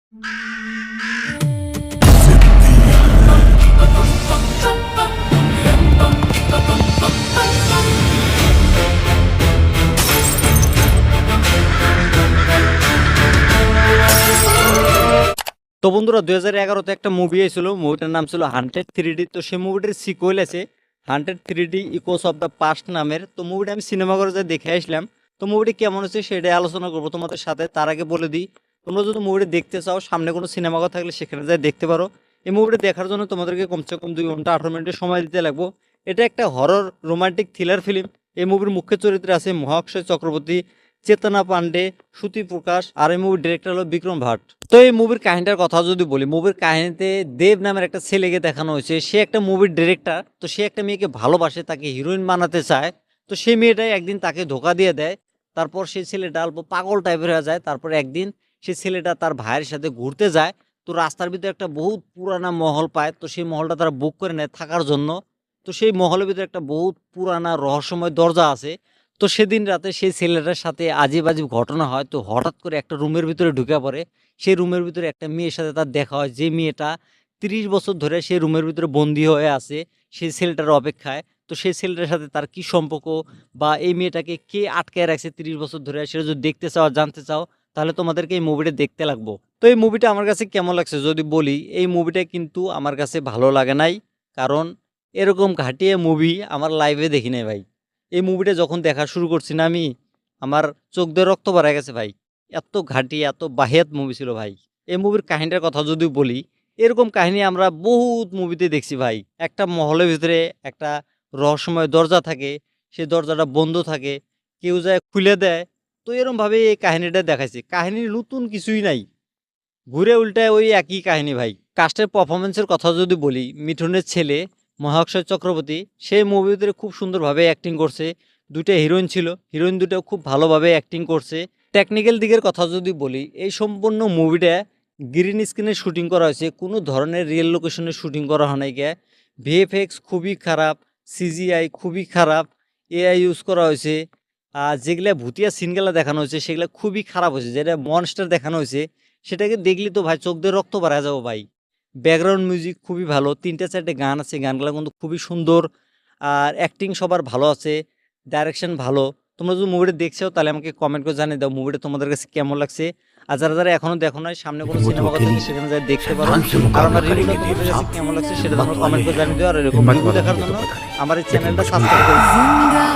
তো বন্ধুরা 2011-তে একটা মুভি এসেছিল, মুভিটার নাম ছিল হান্টেড 3D। তো সেই মুভিটার সিকুয়েল আছে Haunted 3D Echoes of the Past নামের। তো মুভিটা আমি সিনেমা ঘরে যা দেখে আসলাম। তো মুভিটি কেমন হচ্ছে সেটাই আলোচনা করবো তোমাদের সাথে। তার আগে বলে দিই, তোমরা যদি মুভিটি দেখতে চাও সামনে কোনো সিনেমা ঘর থাকলে সেখানে যাই দেখতে পারো। এই মুভিটি দেখার জন্য তোমাদেরকে কমসে কম 2 ঘন্টা 18 মিনিটের সময় দিতে লাগবো। এটা একটা হরর রোমান্টিক থ্রিলার ফিল্ম। এই মুভির মুখ্য চরিত্রে আছে মহাক্ষয় চক্রবর্তী, চেতনা পান্ডে, শ্রুতি প্রকাশ, আর এই মুভির ডিরেক্টর হলো বিক্রম ভাট। তো এই মুভির কাহিনীটার কথা যদি বলি, মুভির কাহিনীতে দেব নামের একটা ছেলেকে দেখানো হয়েছে। সে একটা মুভির ডিরেক্টর। তো সে একটা মেয়েকে ভালোবাসে, তাকে হিরোইন বানাতে চায়। তো সেই মেয়েটাই একদিন তাকে ধোকা দিয়ে দেয়। তারপর সেই ছেলেটা অল্প পাগল টাইপের হয়ে যায়। তারপর একদিন সেই ছেলেটা তার ভাইয়ের সাথে ঘুরতে যায়। তো রাস্তার ভিতরে একটা বহুত পুরানা মহল পায়। তো সেই মহলটা তারা বুক করে নেয় থাকার জন্য। তো সেই মহলের ভিতরে একটা বহুত পুরানা রহস্যময় দরজা আছে। তো সেদিন রাতে সেই ছেলেটার সাথে আজিব আজিব ঘটনা হয়। তো হঠাৎ করে একটা রুমের ভিতরে ঢুকে পড়ে। সেই রুমের ভিতরে একটা মেয়ের সাথে তার দেখা হয়, যে মেয়েটা 30 বছর ধরে সেই রুমের ভিতরে বন্দী হয়ে আছে সেই ছেলেটার অপেক্ষায়। তো সেই ছেলেটার সাথে তার কি সম্পর্ক, বা এই মেয়েটাকে কে আটকায় রাখছে 30 বছর ধরে, সেটা যদি দেখতে চাও জানতে চাও তাহলে তোমাদেরকে এই মুভিটা দেখতে লাগবো। তো এই মুভিটা আমার কাছে কেমন লাগছে যদি বলি, এই মুভিটা কিন্তু আমার কাছে ভালো লাগে নাই। কারণ এরকম ঘাটিয়ে মুভি আমার লাইভে দেখি নাই ভাই। এই মুভিটা যখন দেখা শুরু করছি না আমি, আমার চোখ দিয়ে রক্ত বেরিয়ে গেছে ভাই। এত ঘাটি এত বাহিয়াত মুভি ছিল ভাই। এই মুভির কাহিনীটার কথা যদি বলি, এরকম কাহিনী আমরা বহুত মুভিতে দেখছি ভাই। একটা মহলের ভিতরে একটা রহস্যময় দরজা থাকে, সেই দরজাটা বন্ধ থাকে, কেউ যায় খুলে দেয়। তো এরকমভাবে এই কাহিনীটা দেখাইছে। কাহিনীর নতুন কিছুই নাই, ঘুরে উল্টায় ওই একই কাহিনী ভাই। কাস্টের পারফরমেন্সের কথা যদি বলি, মিঠুনের ছেলে মহাক্ষয় চক্রবর্তী সেই মুভিতে খুব সুন্দরভাবে অ্যাক্টিং করছে। দুইটা হিরোইন ছিল, হিরোইন দুটো খুব ভালোভাবে অ্যাক্টিং করছে। টেকনিক্যাল দিকের কথা যদি বলি, এই সম্পূর্ণ মুভিটা গ্রিন স্ক্রিনে শুটিং করা হয়েছে, কোনো ধরনের রিয়েল লোকেশনে শুটিং করা হয় নাই। গিয়ে ভিএফএক্স খুবই খারাপ, সিজিআই খুবই খারাপ, এআই ইউজ করা হয়েছে। আর যেগুলা ভুতিয়া সিনগুলা দেখানো হয়েছে সেগুলো খুবই খারাপ হয়েছে। যেটা মনস্টার দেখানো হয়েছে সেটাকে দেখলি তো ভাই চোখ দিয়ে রক্ত বাড়া যাবো ভাই। ব্যাকগ্রাউন্ড মিউজিক খুবই ভালো, 3-4টে গান আছে, গানগুলো কিন্তু খুবই সুন্দর। আর অ্যাক্টিং সবার ভালো আছে, ডাইরেকশন ভালো। তোমরা যদি মুভিটা দেখছো তাহলে আমাকে কমেন্ট করে জানিয়ে দাও মুভিটা তোমাদের কাছে কেমন লাগছে। আর যারা যারা এখনো দেখো নাই, সামনে কোনো সিনেমা কথা সেখানে যাই দেখতে পারো। আর আমার রিভিউটা তোমাদের কাছে কেমন লাগছে সেটা তোমরা কমেন্ট করে জানিয়ে দিও। আর এরকম ভিডিও দেখার জন্য আমার এই চ্যানেলটা সাবস্ক্রাইব করে দিও।